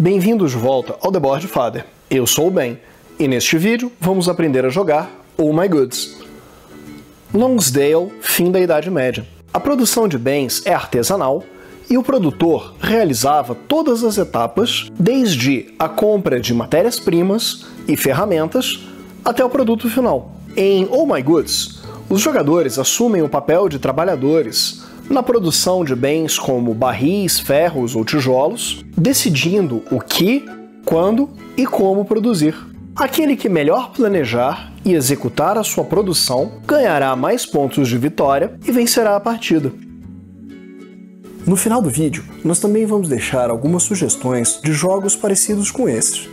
Bem-vindos de volta ao The Board Father. Eu sou o Ben, e neste vídeo vamos aprender a jogar Oh My Goods. Lonsdale, fim da Idade Média. A produção de bens é artesanal e o produtor realizava todas as etapas, desde a compra de matérias-primas e ferramentas até o produto final. Em Oh My Goods, os jogadores assumem o papel de trabalhadores na produção de bens como barris, ferros ou tijolos, decidindo o que, quando e como produzir. Aquele que melhor planejar e executar a sua produção ganhará mais pontos de vitória e vencerá a partida. No final do vídeo, nós também vamos deixar algumas sugestões de jogos parecidos com esses.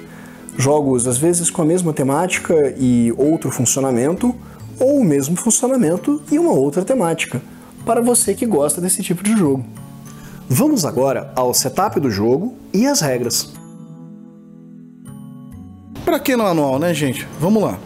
Jogos às vezes com a mesma temática e outro funcionamento, ou o mesmo funcionamento e uma outra temática, para você que gosta desse tipo de jogo. Vamos agora ao setup do jogo e as regras. Pra que no manual, né, gente? Vamos lá.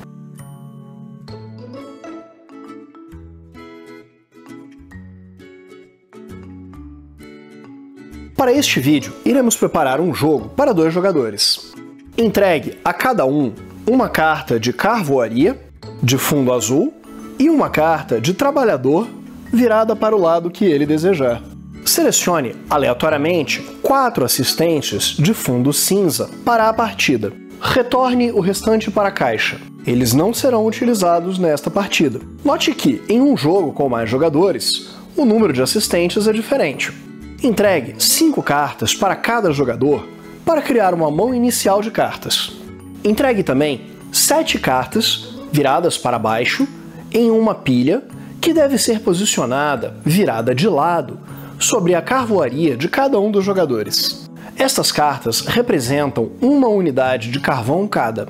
Para este vídeo, iremos preparar um jogo para 2 jogadores. Entregue a cada um uma carta de carvoaria, de fundo azul, e uma carta de trabalhador virada para o lado que ele desejar. Selecione aleatoriamente 4 assistentes de fundo cinza para a partida. Retorne o restante para a caixa. Eles não serão utilizados nesta partida. Note que, em um jogo com mais jogadores, o número de assistentes é diferente. Entregue 5 cartas para cada jogador para criar uma mão inicial de cartas. Entregue também 7 cartas viradas para baixo em uma pilha que deve ser posicionada virada de lado sobre a carvoaria de cada um dos jogadores. Estas cartas representam uma unidade de carvão cada.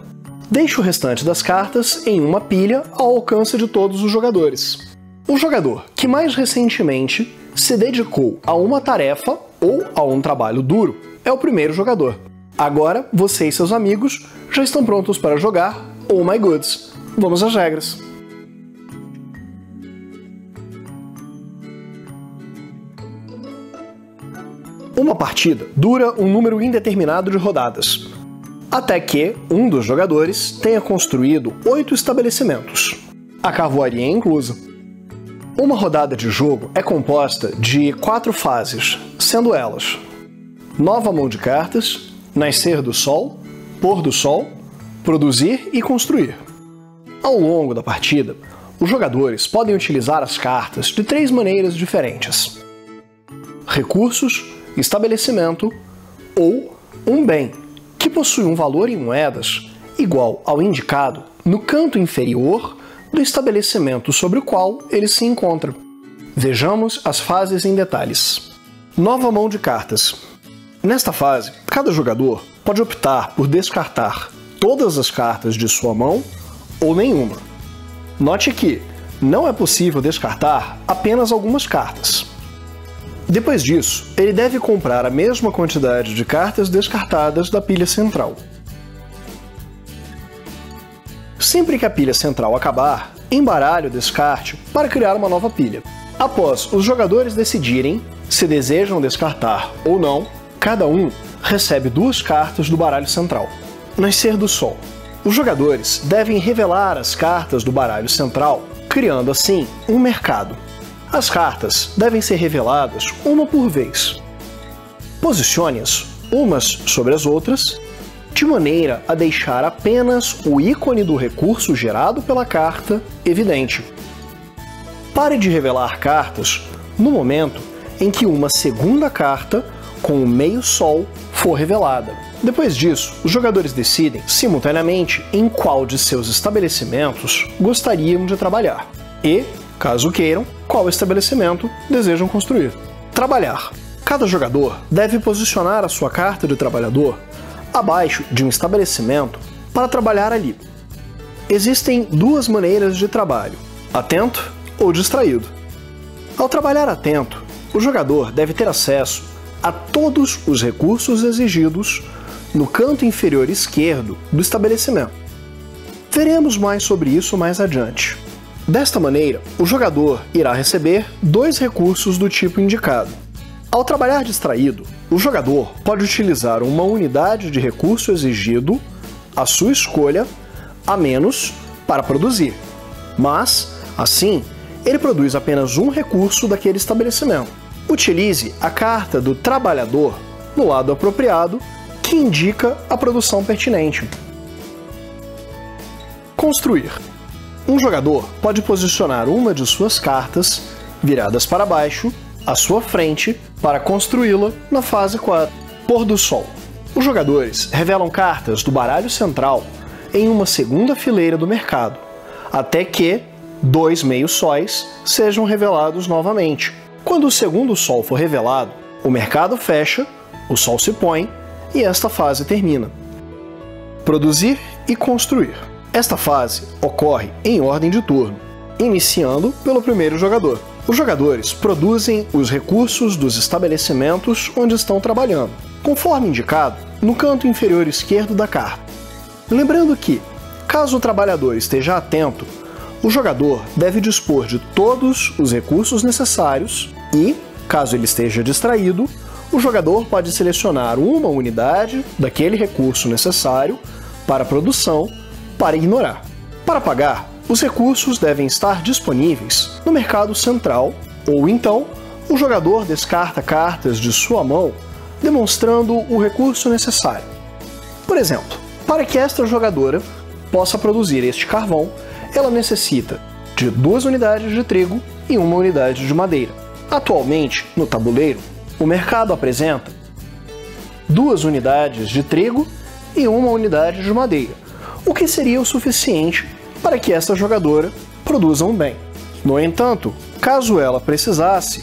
Deixe o restante das cartas em uma pilha ao alcance de todos os jogadores. O jogador que mais recentemente se dedicou a uma tarefa ou a um trabalho duro é o primeiro jogador. Agora, você e seus amigos já estão prontos para jogar Oh My Goods. Vamos às regras. Uma partida dura um número indeterminado de rodadas, até que um dos jogadores tenha construído 8 estabelecimentos, a carvoaria inclusa. Uma rodada de jogo é composta de 4 fases, sendo elas: nova mão de cartas, nascer do sol, pôr do sol, produzir e construir. Ao longo da partida, os jogadores podem utilizar as cartas de 3 maneiras diferentes: recursos, estabelecimento ou um bem, que possui um valor em moedas igual ao indicado no canto inferior do estabelecimento sobre o qual ele se encontra. Vejamos as fases em detalhes. Nova mão de cartas. Nesta fase, cada jogador pode optar por descartar todas as cartas de sua mão ou nenhuma. Note que não é possível descartar apenas algumas cartas. Depois disso, ele deve comprar a mesma quantidade de cartas descartadas da pilha central. Sempre que a pilha central acabar, embaralhe o descarte para criar uma nova pilha. Após os jogadores decidirem se desejam descartar ou não, cada um recebe 2 cartas do baralho central. Nascer do sol. Os jogadores devem revelar as cartas do baralho central, criando assim um mercado. As cartas devem ser reveladas uma por vez. Posicione-as umas sobre as outras, de maneira a deixar apenas o ícone do recurso gerado pela carta evidente. Pare de revelar cartas no momento em que uma segunda carta com o meio sol for revelada. Depois disso, os jogadores decidem simultaneamente em qual de seus estabelecimentos gostariam de trabalhar e, caso queiram, qual estabelecimento desejam construir. Trabalhar. Cada jogador deve posicionar a sua carta de trabalhador abaixo de um estabelecimento para trabalhar ali. Existem 2 maneiras de trabalho: atento ou distraído. Ao trabalhar atento, o jogador deve ter acesso a todos os recursos exigidos no canto inferior esquerdo do estabelecimento. Veremos mais sobre isso mais adiante. Desta maneira, o jogador irá receber 2 recursos do tipo indicado. Ao trabalhar distraído, o jogador pode utilizar uma unidade de recurso exigido, à sua escolha, a menos, para produzir. Mas, assim, ele produz apenas um recurso daquele estabelecimento. Utilize a carta do trabalhador no lado apropriado, que indica a produção pertinente. Construir. Um jogador pode posicionar uma de suas cartas, viradas para baixo, à sua frente, para construí-la na fase 4. Pôr do sol. Os jogadores revelam cartas do baralho central em uma segunda fileira do mercado, até que 2 meios-sóis sejam revelados novamente. Quando o segundo sol for revelado, o mercado fecha, o sol se põe e esta fase termina. Produzir e construir. Esta fase ocorre em ordem de turno, iniciando pelo primeiro jogador. Os jogadores produzem os recursos dos estabelecimentos onde estão trabalhando, conforme indicado no canto inferior esquerdo da carta. Lembrando que, caso o trabalhador esteja atento, o jogador deve dispor de todos os recursos necessários e, caso ele esteja distraído, o jogador pode selecionar uma unidade daquele recurso necessário para a produção para ignorar. Para pagar, os recursos devem estar disponíveis no mercado central, ou então o jogador descarta cartas de sua mão demonstrando o recurso necessário. Por exemplo, para que esta jogadora possa produzir este carvão, ela necessita de 2 unidades de trigo e 1 unidade de madeira. Atualmente, no tabuleiro, o mercado apresenta 2 unidades de trigo e 1 unidade de madeira, o que seria o suficiente para que esta jogadora produza um bem. No entanto, caso ela precisasse,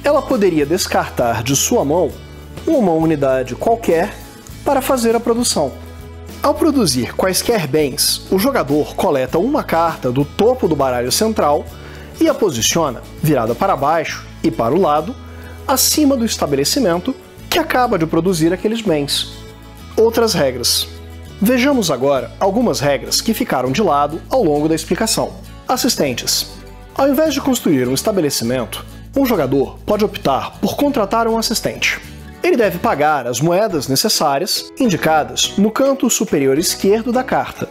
ela poderia descartar de sua mão uma unidade qualquer para fazer a produção. Ao produzir quaisquer bens, o jogador coleta uma carta do topo do baralho central e a posiciona virada para baixo e para o lado, acima do estabelecimento que acaba de produzir aqueles bens. Outras regras. Vejamos agora algumas regras que ficaram de lado ao longo da explicação. Assistentes. Ao invés de construir um estabelecimento, um jogador pode optar por contratar um assistente. Ele deve pagar as moedas necessárias indicadas no canto superior esquerdo da carta.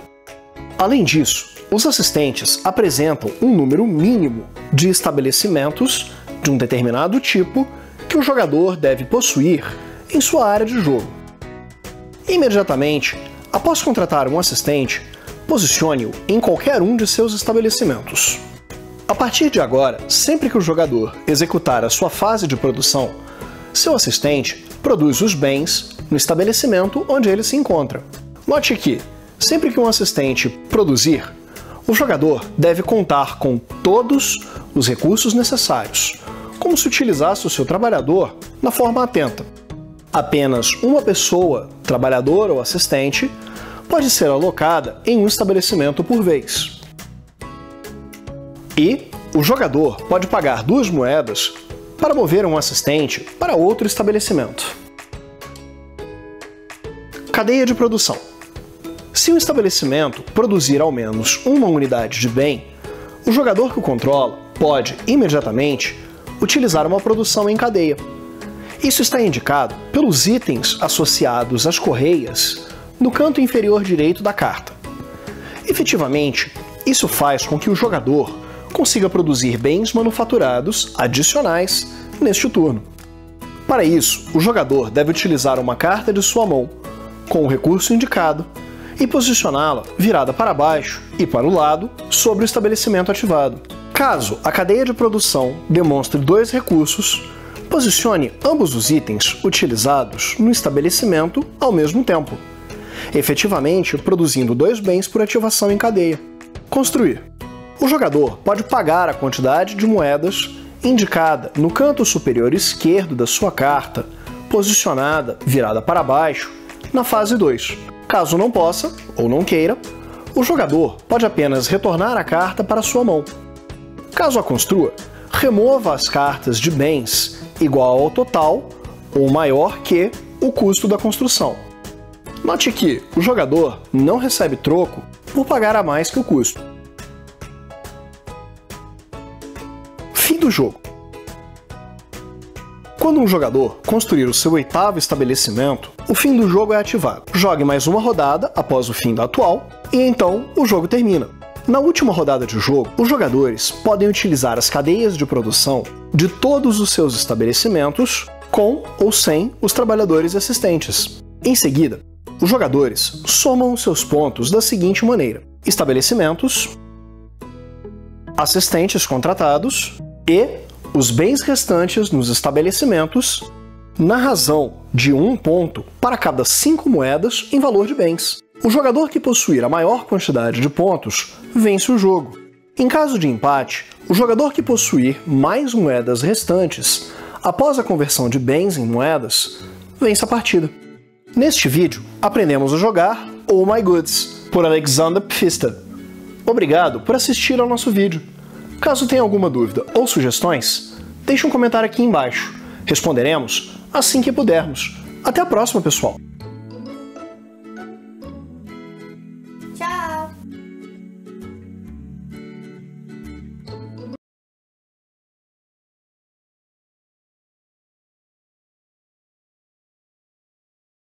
Além disso, os assistentes apresentam um número mínimo de estabelecimentos de um determinado tipo que o jogador deve possuir em sua área de jogo. Imediatamente, após contratar um assistente, posicione-o em qualquer um de seus estabelecimentos. A partir de agora, sempre que o jogador executar a sua fase de produção, seu assistente produz os bens no estabelecimento onde ele se encontra. Note que, sempre que um assistente produzir, o jogador deve contar com todos os recursos necessários, como se utilizasse o seu trabalhador na forma atenta. Apenas uma pessoa, trabalhador ou assistente, pode ser alocada em um estabelecimento por vez. E o jogador pode pagar 2 moedas para mover um assistente para outro estabelecimento. Cadeia de produção. Se um estabelecimento produzir ao menos uma unidade de bem, o jogador que o controla pode, imediatamente, utilizar uma produção em cadeia. Isso está indicado pelos itens associados às correias no canto inferior direito da carta. Efetivamente, isso faz com que o jogador consiga produzir bens manufaturados adicionais neste turno. Para isso, o jogador deve utilizar uma carta de sua mão com o recurso indicado e posicioná-la virada para baixo e para o lado sobre o estabelecimento ativado. Caso a cadeia de produção demonstre 2 recursos, posicione ambos os itens utilizados no estabelecimento ao mesmo tempo, efetivamente produzindo 2 bens por ativação em cadeia. Construir. O jogador pode pagar a quantidade de moedas indicada no canto superior esquerdo da sua carta, posicionada virada para baixo, na fase 2. Caso não possa, ou não queira, o jogador pode apenas retornar a carta para sua mão. Caso a construa, remova as cartas de bens igual ao total ou maior que o custo da construção. Note que o jogador não recebe troco por pagar a mais que o custo. Fim do jogo. Quando um jogador construir o seu 8º estabelecimento, o fim do jogo é ativado. Jogue mais uma rodada após o fim da atual, e então o jogo termina. Na última rodada de jogo, os jogadores podem utilizar as cadeias de produção de todos os seus estabelecimentos, com ou sem os trabalhadores assistentes. Em seguida, os jogadores somam seus pontos da seguinte maneira: estabelecimentos, assistentes contratados e os bens restantes nos estabelecimentos, na razão de 1 ponto para cada 5 moedas em valor de bens. O jogador que possuir a maior quantidade de pontos vence o jogo. Em caso de empate, o jogador que possuir mais moedas restantes após a conversão de bens em moedas vence a partida. Neste vídeo, aprendemos a jogar Oh My Goods, por Alexander Pfister. Obrigado por assistir ao nosso vídeo. Caso tenha alguma dúvida ou sugestões, deixe um comentário aqui embaixo. Responderemos assim que pudermos. Até a próxima, pessoal!